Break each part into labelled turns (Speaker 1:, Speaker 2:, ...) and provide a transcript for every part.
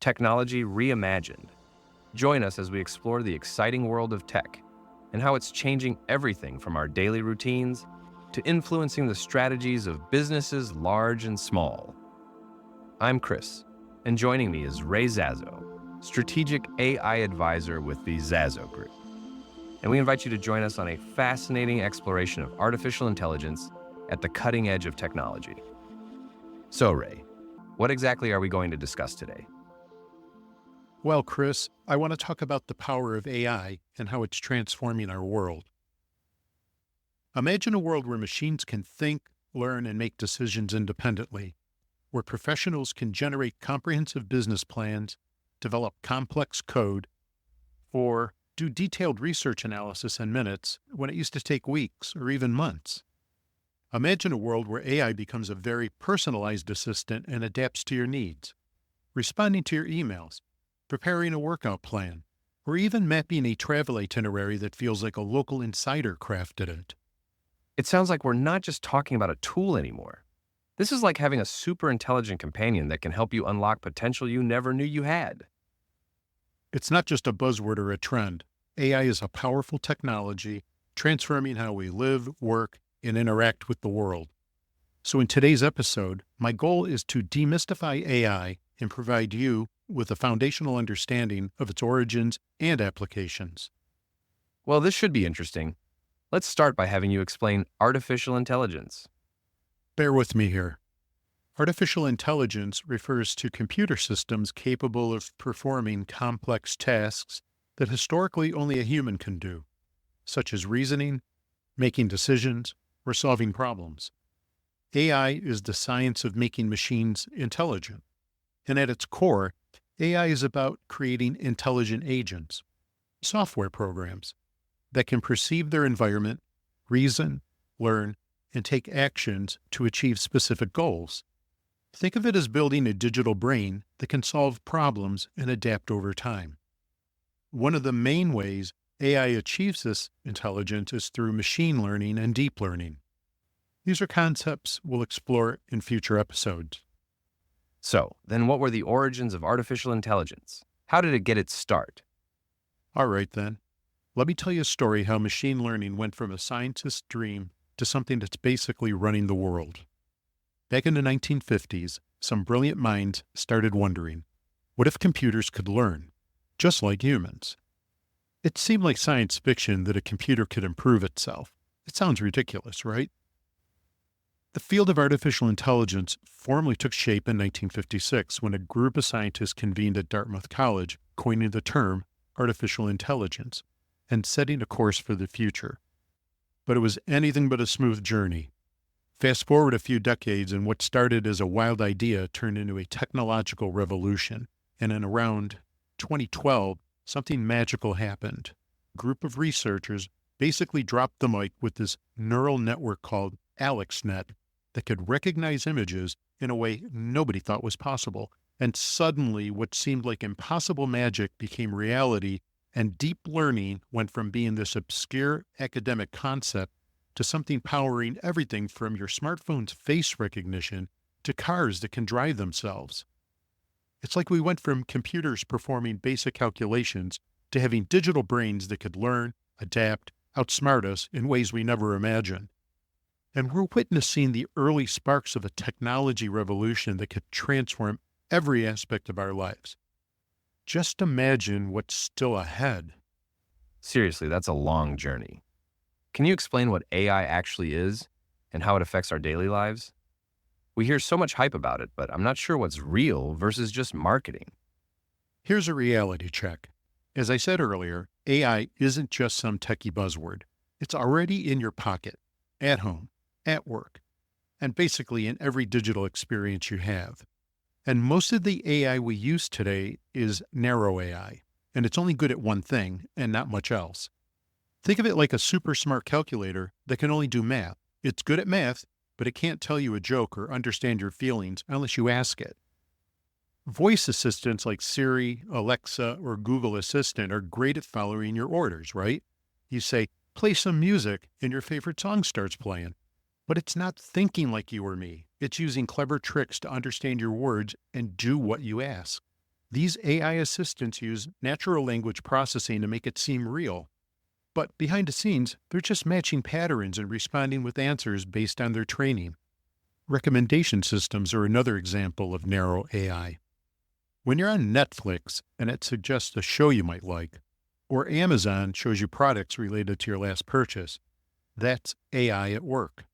Speaker 1: technology reimagined. Join us as we explore the exciting world of tech and how it's changing everything from our daily routines to influencing the strategies of businesses large and small. I'm Chris, and joining me is Ray Zazzo, Strategic AI Advisor with the Zazzo Group. And we invite you to join us on a fascinating exploration of artificial intelligence at the cutting edge of technology. So, Ray, what exactly are we going to discuss today?
Speaker 2: Well, Chris, I want to talk about the power of AI and how it's transforming our world. Imagine a world where machines can think, learn, and make decisions independently, where professionals can generate comprehensive business plans, develop complex code, or do detailed research analysis in minutes when it used to take weeks or even months. Imagine a world where AI becomes a very personalized assistant and adapts to your needs, responding to your emails, preparing a workout plan, or even mapping a travel itinerary that feels like a local insider crafted it.
Speaker 1: It sounds like we're not just talking about a tool anymore. This is like having a super intelligent companion that can help you unlock potential you never knew you had.
Speaker 2: It's not just a buzzword or a trend. AI is a powerful technology transforming how we live, work, and interact with the world. So in today's episode, my goal is to demystify AI and provide you with a foundational understanding of its origins and applications.
Speaker 1: Well, this should be interesting. Let's start by having you explain artificial intelligence.
Speaker 2: Bear with me here. Artificial intelligence refers to computer systems capable of performing complex tasks that historically only a human can do, such as reasoning, making decisions, or solving problems. AI is the science of making machines intelligent. And at its core, AI is about creating intelligent agents, software programs, that can perceive their environment, reason, learn, and take actions to achieve specific goals. Think of it as building a digital brain that can solve problems and adapt over time. One of the main ways AI achieves this intelligence is through machine learning and deep learning. These are concepts we'll explore in future episodes.
Speaker 1: So, then what were the origins of artificial intelligence? How did it get its start?
Speaker 2: All right, then. Let me tell you a story how machine learning went from a scientist's dream to something that's basically running the world. Back in the 1950s, some brilliant minds started wondering, what if computers could learn, just like humans? It seemed like science fiction that a computer could improve itself. It sounds ridiculous, right? The field of artificial intelligence formally took shape in 1956 when a group of scientists convened at Dartmouth College, coining the term artificial intelligence and setting a course for the future. But it was anything but a smooth journey. Fast forward a few decades, and what started as a wild idea turned into a technological revolution. And in around 2012, something magical happened. A group of researchers basically dropped the mic with this neural network called AlexNet that could recognize images in a way nobody thought was possible. And suddenly, what seemed like impossible magic became reality, and deep learning went from being this obscure academic concept to something powering everything from your smartphone's face recognition to cars that can drive themselves. It's like we went from computers performing basic calculations to having digital brains that could learn, adapt, outsmart us in ways we never imagined. And we're witnessing the early sparks of a technology revolution that could transform every aspect of our lives. Just imagine what's still ahead.
Speaker 1: Seriously, that's a long journey. Can you explain what AI actually is and how it affects our daily lives? We hear so much hype about it, but I'm not sure what's real versus just marketing.
Speaker 2: Here's a reality check. As I said earlier, AI isn't just some techie buzzword. It's already in your pocket, at home, at work, and basically in every digital experience you have. And most of the AI we use today is narrow AI, and it's only good at one thing and not much else. Think of it like a super smart calculator that can only do math. It's good at math, but it can't tell you a joke or understand your feelings unless you ask it. Voice assistants like Siri, Alexa, or Google Assistant are great at following your orders, right? You say, play some music, and your favorite song starts playing. But it's not thinking like you or me. It's using clever tricks to understand your words and do what you ask. These AI assistants use natural language processing to make it seem real. But behind the scenes, they're just matching patterns and responding with answers based on their training. Recommendation systems are another example of narrow AI. When you're on Netflix and it suggests a show you might like, or Amazon shows you products related to your last purchase, that's AI at work.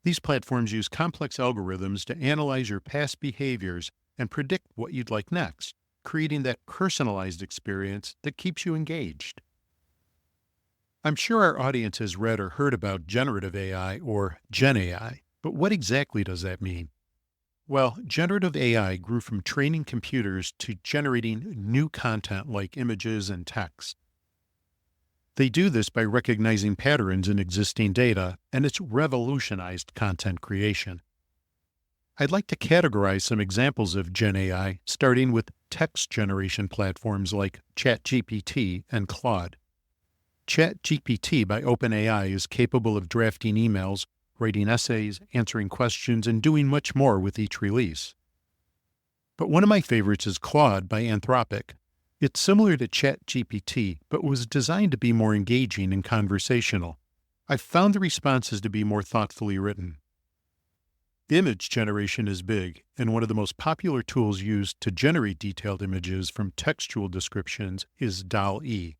Speaker 2: These platforms use complex algorithms to analyze your past behaviors and predict what you'd like next, creating that personalized experience that keeps you engaged. I'm sure our audience has read or heard about generative AI or Gen AI, but what exactly does that mean? Well, generative AI grew from training computers to generating new content like images and text. They do this by recognizing patterns in existing data, and it's revolutionized content creation. I'd like to categorize some examples of Gen AI, starting with text generation platforms like ChatGPT and Claude. ChatGPT by OpenAI is capable of drafting emails, writing essays, answering questions, and doing much more with each release. But one of my favorites is Claude by Anthropic. It's similar to ChatGPT, but was designed to be more engaging and conversational. I've found the responses to be more thoughtfully written. Image generation is big, and one of the most popular tools used to generate detailed images from textual descriptions is DALL-E.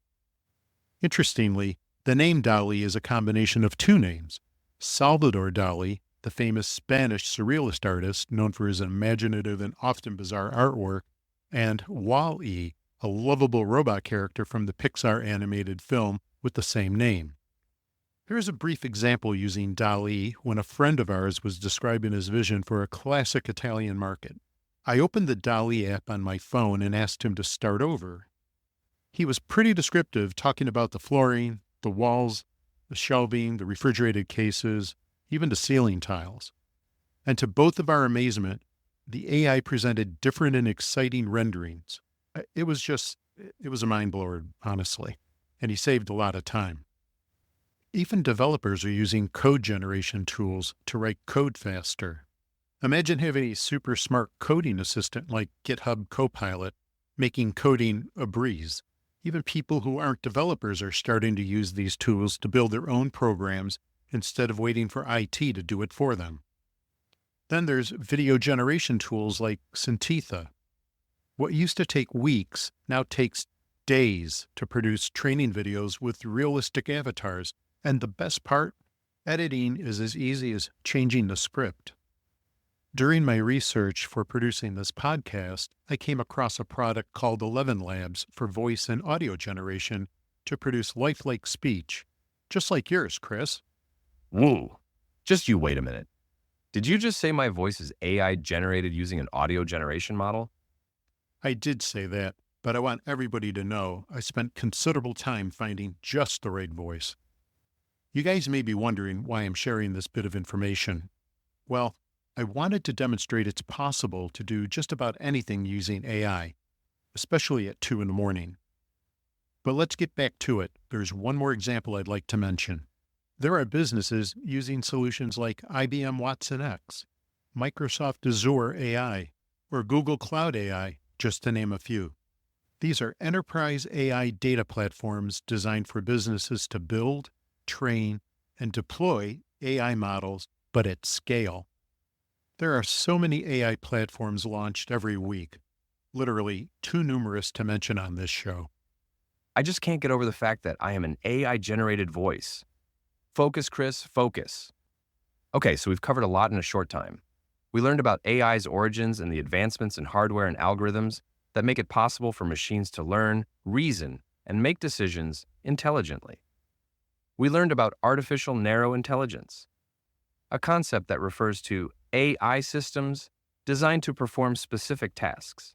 Speaker 2: Interestingly, the name DALL-E is a combination of two names. Salvador Dali, the famous Spanish surrealist artist known for his imaginative and often bizarre artwork, and Wall-E, a lovable robot character from the Pixar animated film with the same name. Here is a brief example using DALL-E when a friend of ours was describing his vision for a classic Italian market. I opened the DALL-E app on my phone and asked him to start over. He was pretty descriptive, talking about the flooring, the walls, the shelving, the refrigerated cases, even the ceiling tiles. And to both of our amazement, the AI presented different and exciting renderings. It was a mind blower, honestly, and he saved a lot of time. Even developers are using code generation tools to write code faster. Imagine having a super smart coding assistant like GitHub CoPilot, making coding a breeze. Even people who aren't developers are starting to use these tools to build their own programs instead of waiting for IT to do it for them. Then there's video generation tools like Syntheetha. What used to take weeks now takes days to produce training videos with realistic avatars. And the best part, editing is as easy as changing the script. During my research for producing this podcast, I came across a product called ElevenLabs for voice and audio generation to produce lifelike speech, just like yours, Chris.
Speaker 1: Whoa, just you wait a minute. Did you just say my voice is AI generated using an audio generation model?
Speaker 2: I did say that, but I want everybody to know I spent considerable time finding just the right voice. You guys may be wondering why I'm sharing this bit of information. Well, I wanted to demonstrate it's possible to do just about anything using AI, especially at 2 in the morning. But let's get back to it. There's one more example I'd like to mention. There are businesses using solutions like IBM Watson X, Microsoft Azure AI, or Google Cloud AI, just to name a few. These are enterprise AI data platforms designed for businesses to build, train, and deploy AI models, but at scale. There are so many AI platforms launched every week, literally too numerous to mention on this show.
Speaker 1: I just can't get over the fact that I am an AI-generated voice. Focus, Chris, focus. Okay, so we've covered a lot in a short time. We learned about AI's origins and the advancements in hardware and algorithms that make it possible for machines to learn, reason, and make decisions intelligently. We learned about artificial narrow intelligence, a concept that refers to AI systems designed to perform specific tasks.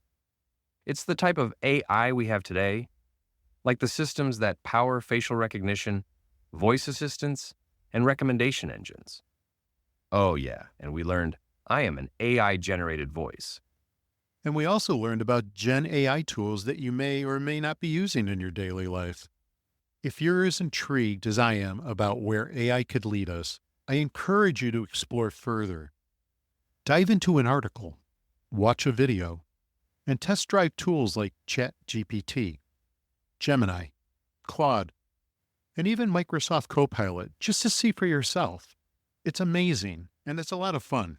Speaker 1: It's the type of AI we have today, like the systems that power facial recognition, voice assistants, and recommendation engines. Oh yeah, and we learned I am an AI-generated voice.
Speaker 2: And we also learned about Gen AI tools that you may or may not be using in your daily life. If you're as intrigued as I am about where AI could lead us, I encourage you to explore further. Dive into an article, watch a video, and test drive tools like ChatGPT, Gemini, Claude, and even Microsoft CoPilot just to see for yourself. It's amazing, and it's a lot of fun.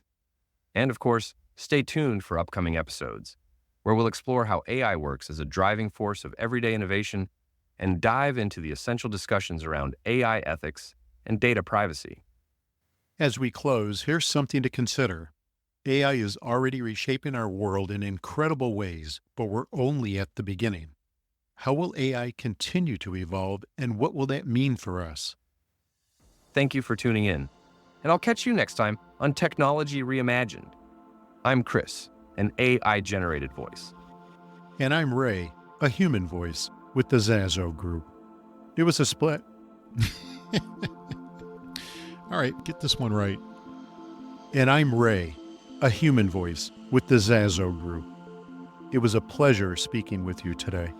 Speaker 1: And of course, stay tuned for upcoming episodes, where we'll explore how AI works as a driving force of everyday innovation and dive into the essential discussions around AI ethics and data privacy.
Speaker 2: As we close, here's something to consider. AI is already reshaping our world in incredible ways, but we're only at the beginning. How will AI continue to evolve, and what will that mean for us?
Speaker 1: Thank you for tuning in, and I'll catch you next time on Technology Reimagined. I'm Chris, an AI-generated voice.
Speaker 2: And I'm Ray, a human voice with the Zazo Group. It was a split. All right, get this one right. And I'm Ray, a human voice with the Zazo Group. It was a pleasure speaking with you today.